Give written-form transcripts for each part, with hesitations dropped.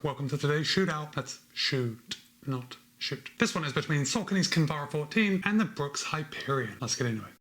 Welcome to today's shootout. That's shoot, not shoot. This one is between Saucony's Kinvara 14 and the Brooks HYPERION. Let's get into it.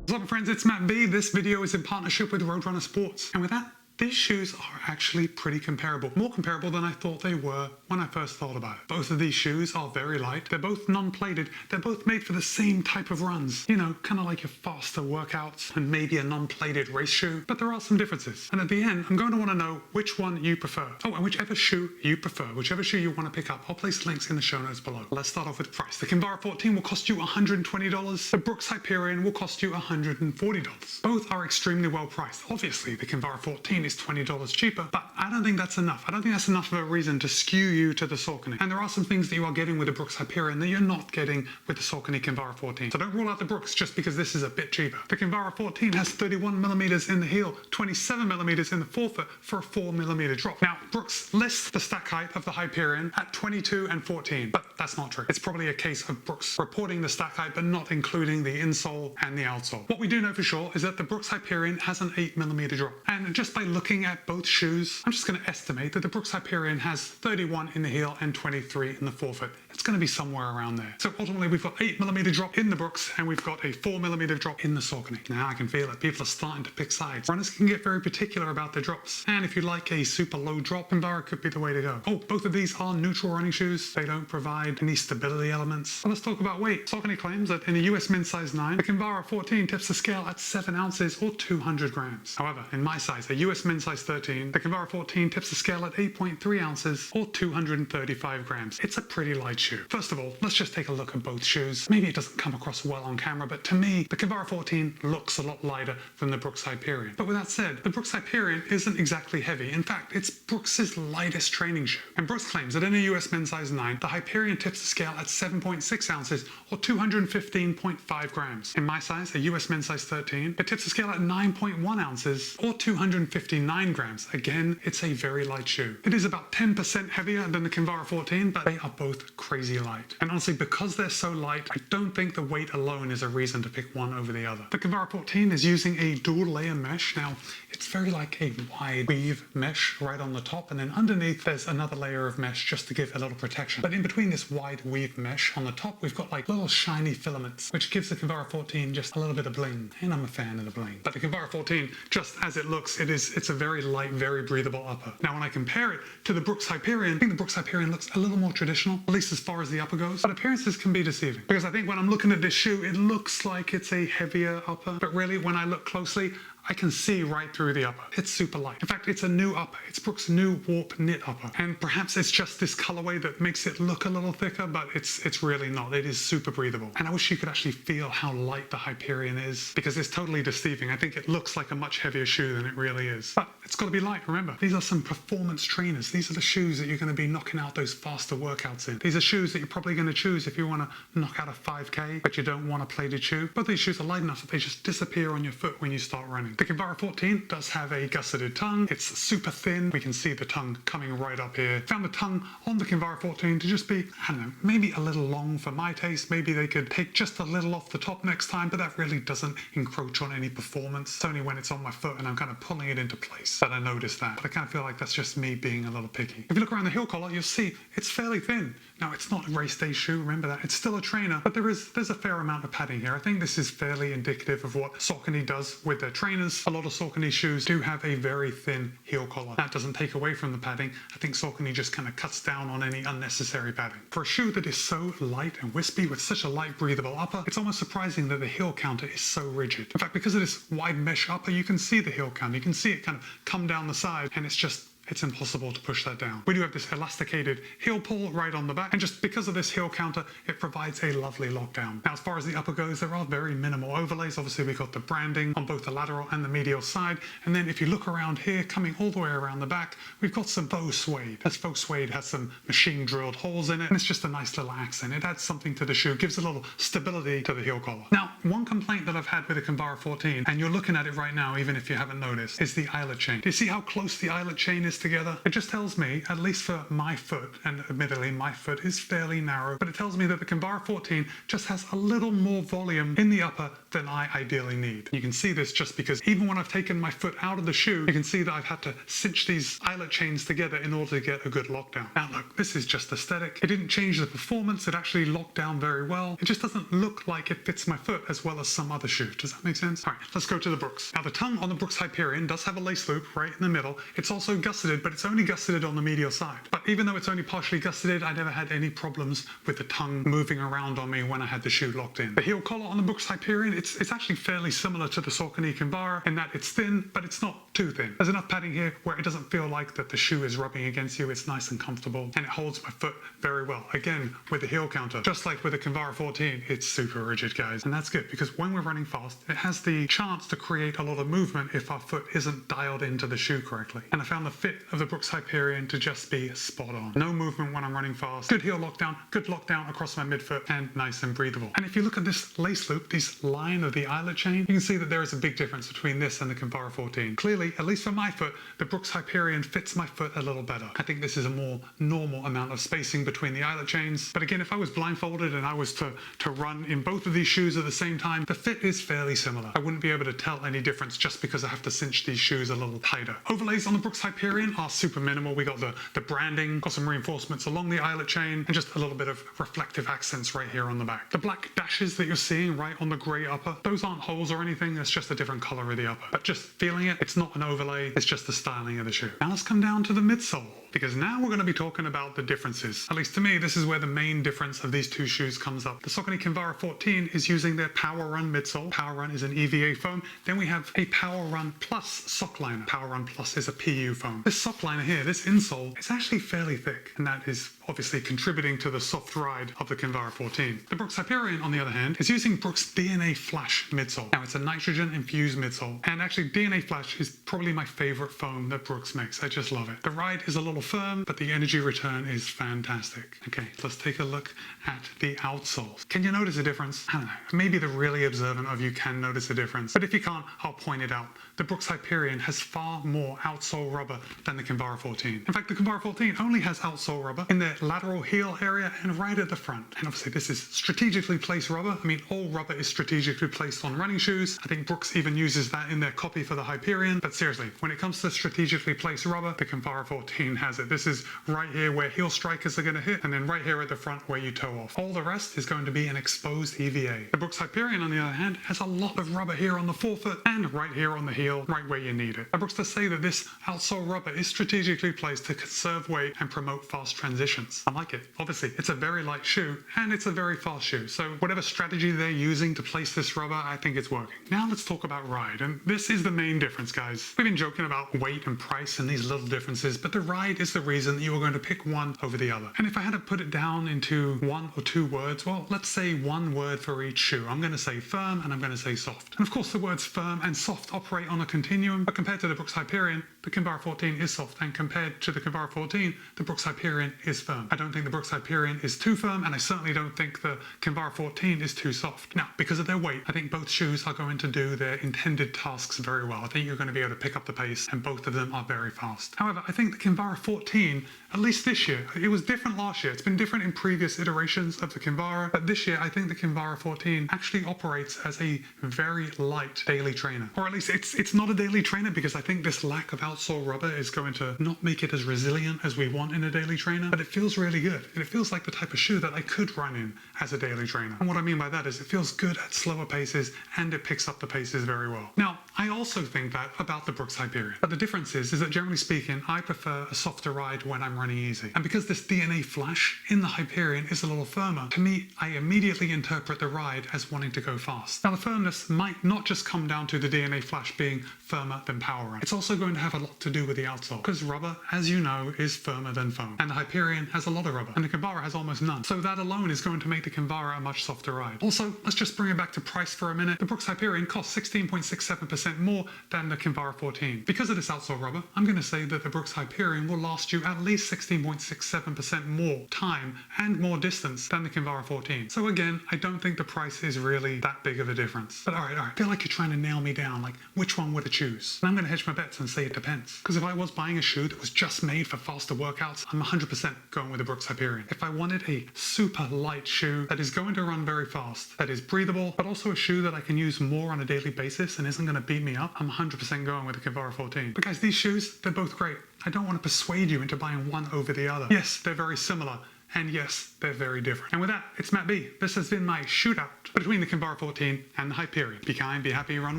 What's up, friends? It's Matt B. This video is in partnership with Roadrunner Sports. And with that, these shoes are actually pretty comparable. More comparable than I thought they were when I first thought about it. Both of these shoes are very light. They're both non-plated. They're both made for the same type of runs. You know, kind of like your faster workouts and maybe a non-plated race shoe. But there are some differences. And at the end, I'm going to want to know which one you prefer. Oh, and whichever shoe you prefer, whichever shoe you want to pick up, I'll place links in the show notes below. Let's start off with price. The Kinvara 14 will cost you $120. The Brooks HYPERION will cost you $140. Both are extremely well priced. Obviously, the Kinvara 14 is $20 cheaper, but I don't think that's enough. I don't think that's enough of a reason to skew you to the Saucony. And there are some things that you are getting with the Brooks HYPERION that you're not getting with the Saucony Kinvara 14. So don't rule out the Brooks just because this is a bit cheaper. The Kinvara 14 has 31mm in the heel, 27mm in the forefoot for a 4mm drop. Now, Brooks lists the stack height of the HYPERION at 22 and 14, but that's not true. It's probably a case of Brooks reporting the stack height but not including the insole and the outsole. What we do know for sure is that the Brooks HYPERION has an 8mm drop. And just by looking at both shoes, I'm just going to estimate that the Brooks HYPERION has 31 in the heel and 23 in the forefoot. It's going to be somewhere around there. So ultimately we've got 8mm drop in the Brooks and we've got a 4mm drop in the Saucony. Now I can feel it. People are starting to pick sides. Runners can get very particular about their drops. And if you like a super low drop, Kinvara could be the way to go. Oh, both of these are neutral running shoes. They don't provide any stability elements. So let's talk about weight. Saucony claims that in a US men's size 9, the Kinvara 14 tips the scale at 7 ounces or 200 grams. However, in my size, a US men's size 13, the Kinvara 14 tips the scale at 8.3 ounces or 235 grams. It's a pretty light shoe. First of all, let's just take a look at both shoes. Maybe it doesn't come across well on camera, but to me, the Kinvara 14 looks a lot lighter than the Brooks HYPERION. But with that said, the Brooks HYPERION isn't exactly heavy. In fact, it's Brooks's lightest training shoe. And Brooks claims that in a US men's size 9, the HYPERION tips the scale at 7.6 ounces or 215.5 grams. In my size, a US men's size 13, it tips the scale at 9.1 ounces or 259 grams. Again, it's a very light shoe. It is about 10% heavier than the Kinvara 14, but they are both crazy light. And honestly, because they're so light, I don't think the weight alone is a reason to pick one over the other. The Kinvara 14 is using a dual layer mesh. Now, it's very like a wide weave mesh right on the top, and then underneath there's another layer of mesh just to give a little protection. But in between this wide weave mesh on the top, we've got like little shiny filaments, which gives the Kinvara 14 just a little bit of bling. And I'm a fan of the bling. But the Kinvara 14, just as it looks, it's a very light, very breathable upper. Now, when I compare it to the Brooks HYPERION, I think the Brooks HYPERION looks a little more traditional, at least as far as the upper goes. But appearances can be deceiving, because I think when I'm looking at this shoe, it looks like it's a heavier upper, but really when I look closely, I can see right through the upper. It's super light. In fact, it's a new upper. It's Brooks' new warp knit upper. And perhaps it's just this colorway that makes it look a little thicker, but it's really not. It is super breathable. And I wish you could actually feel how light the HYPERION is, because it's totally deceiving. I think it looks like a much heavier shoe than it really is. But it's got to be light, remember. These are some performance trainers. These are the shoes that you're going to be knocking out those faster workouts in. These are shoes that you're probably going to choose if you want to knock out a 5K, but you don't want a plated shoe. But these shoes are light enough that they just disappear on your foot when you start running. The Kinvara 14 does have a gusseted tongue. It's super thin. We can see the tongue coming right up here. Found the tongue on the Kinvara 14 to just be, I don't know, maybe a little long for my taste. Maybe they could take just a little off the top next time, but that really doesn't encroach on any performance. It's only when it's on my foot and I'm kind of pulling it into place that I notice that. But I kind of feel like that's just me being a little picky. If you look around the heel collar, you'll see it's fairly thin. Now, it's not a race day shoe, remember that. It's still a trainer, but there's a fair amount of padding here. I think this is fairly indicative of what Saucony does with their trainers. A lot of Saucony shoes do have a very thin heel collar. That doesn't take away from the padding. I think Saucony just kind of cuts down on any unnecessary padding. For a shoe that is so light and wispy with such a light breathable upper, it's almost surprising that the heel counter is so rigid. In fact, because of this wide mesh upper, you can see the heel counter. You can see it kind of come down the side, and it's impossible to push that down. We do have this elasticated heel pull right on the back, and just because of this heel counter, it provides a lovely lockdown. Now, as far as the upper goes, there are very minimal overlays. Obviously, we've got the branding on both the lateral and the medial side, and then if you look around here, coming all the way around the back, we've got some faux suede. This faux suede has some machine drilled holes in it, and it's just a nice little accent. It adds something to the shoe, gives a little stability to the heel collar. Now, one complaint that I've had with the Kinvara 14, and you're looking at it right now, even if you haven't noticed, is the eyelet chain. Do you see how close the eyelet chain is together? It just tells me, at least for my foot, and admittedly my foot is fairly narrow, but it tells me that the Kinvara 14 just has a little more volume in the upper than I ideally need. You can see this just because even when I've taken my foot out of the shoe, you can see that I've had to cinch these eyelet chains together in order to get a good lockdown. Now look, this is just aesthetic. It didn't change the performance. It actually locked down very well. It just doesn't look like it fits my foot as well as some other shoe. Does that make sense? All right, let's go to the Brooks. Now the tongue on the Brooks Hyperion does have a lace loop right in the middle. It's also gusseted, but it's only gusseted on the medial side. But even though it's only partially gusseted, I never had any problems with the tongue moving around on me when I had the shoe locked in. The heel collar on the Brooks Hyperion, it's actually fairly similar to the Saucony Kinvara in that it's thin, but it's not too thin. There's enough padding here where it doesn't feel like that the shoe is rubbing against you. It's nice and comfortable, and it holds my foot very well. Again, with the heel counter, just like with the Kinvara 14, it's super rigid, guys. And that's good because when we're running fast, it has the chance to create a lot of movement if our foot isn't dialed into the shoe correctly. And I found the fit of the Brooks Hyperion to just be spot on. No movement when I'm running fast, good heel lockdown, good lockdown across my midfoot, and nice and breathable. And if you look at this lace loop, this line of the eyelet chain, you can see that there is a big difference between this and the Kinvara 14. Clearly, at least for my foot, the Brooks Hyperion fits my foot a little better. I think this is a more normal amount of spacing between the eyelet chains. But again, if I was blindfolded and I was to run in both of these shoes at the same time, the fit is fairly similar. I wouldn't be able to tell any difference just because I have to cinch these shoes a little tighter. Overlays on the Brooks Hyperion are super minimal. We got the branding, got some reinforcements along the eyelet chain, and just a little bit of reflective accents right here on the back. The black dashes that you're seeing right on the grey upper, those aren't holes or anything, that's just a different color of the upper. But just feeling it, it's not an overlay, it's just the styling of the shoe. Now let's come down to the midsole, because now we're going to be talking about the differences. At least to me, this is where the main difference of these two shoes comes up. The Saucony Kinvara 14 is using their Power Run midsole. Power Run is an EVA foam. Then we have a Power Run Plus sock liner. Power Run Plus is a PU foam. This sock liner here, this insole, is actually fairly thick, and that is obviously contributing to the soft ride of the Kinvara 14. The Brooks Hyperion, on the other hand, is using Brooks DNA Flash midsole. Now it's a nitrogen-infused midsole, and actually DNA Flash is probably my favorite foam that Brooks makes. I just love it. The ride is a little firm, but the energy return is fantastic. Okay, let's take a look at the outsoles. Can you notice a difference? I don't know. Maybe the really observant of you can notice a difference, but if you can't, I'll point it out. The Brooks Hyperion has far more outsole rubber than the Kinvara 14. In fact, the Kinvara 14 only has outsole rubber in the lateral heel area and right at the front. And obviously this is strategically placed rubber. I mean, all rubber is strategically placed on running shoes. I think Brooks even uses that in their copy for the Hyperion. But seriously, when it comes to strategically placed rubber, the Kinvara 14 has it. This is right here where heel strikers are going to hit, and then right here at the front where you toe off. All the rest is going to be an exposed EVA. The Brooks Hyperion, on the other hand, has a lot of rubber here on the forefoot and right here on the heel, right where you need it. Brooks does say that this outsole rubber is strategically placed to conserve weight and promote fast transitions. I like it. Obviously, it's a very light shoe and it's a very fast shoe. So whatever strategy they're using to place this rubber, I think it's working. Now let's talk about ride. And this is the main difference, guys. We've been joking about weight and price and these little differences, but the ride is the reason that you are going to pick one over the other. And if I had to put it down into one or two words, well, let's say one word for each shoe. I'm going to say firm and I'm going to say soft. And of course, the words firm and soft operate on a continuum, but compared to the Brooks Hyperion, the Kinvara 14 is soft, and compared to the Kinvara 14, the Brooks Hyperion is firm. I don't think the Brooks Hyperion is too firm, and I certainly don't think the Kinvara 14 is too soft. Now, because of their weight, I think both shoes are going to do their intended tasks very well. I think you're going to be able to pick up the pace, and both of them are very fast. However, I think the Kinvara 14, at least this year, it was different last year. It's been different in previous iterations of the Kinvara, but this year I think the Kinvara 14 actually operates as a very light daily trainer. Or at least it's not a daily trainer, because I think this lack of outsole rubber is going to not make it as resilient as we want in a daily trainer, but it feels really good. And it feels like the type of shoe that I could run in as a daily trainer. And what I mean by that is it feels good at slower paces and it picks up the paces very well. Now, I also think that about the Brooks Hyperion. But the difference is that generally speaking, I prefer a softer ride when I'm running easy. And because this DNA Flash in the Hyperion is a little firmer, to me, I immediately interpret the ride as wanting to go fast. Now, the firmness might not just come down to the DNA Flash being firmer than Power Run. It's also going to have a lot to do with the outsole, because rubber, as you know, is firmer than foam. And the Hyperion has a lot of rubber, and the Kinvara has almost none. So that alone is going to make the Kinvara a much softer ride. Also, let's just bring it back to price for a minute. The Brooks Hyperion costs 16.67% more than the Kinvara 14. Because of this outsole rubber, I'm going to say that the Brooks Hyperion will last you at least 16.67% more time and more distance than the Kinvara 14. So again, I don't think the price is really that big of a difference. But all right, I feel like you're trying to nail me down, like which one would I choose? And I'm going to hedge my bets and say it depends. sense. Because if I was buying a shoe that was just made for faster workouts, I'm 100% going with the Brooks Hyperion. If I wanted a super light shoe that is going to run very fast, that is breathable, but also a shoe that I can use more on a daily basis and isn't going to beat me up, I'm 100% going with the Kinvara 14. But guys, these shoes, they're both great. I don't want to persuade you into buying one over the other. Yes, they're very similar. And yes, they're very different. And with that, it's Matt B. This has been my shootout between the Kinvara 14 and the Hyperion. Be kind, be happy, run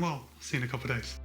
well. See you in a couple of days.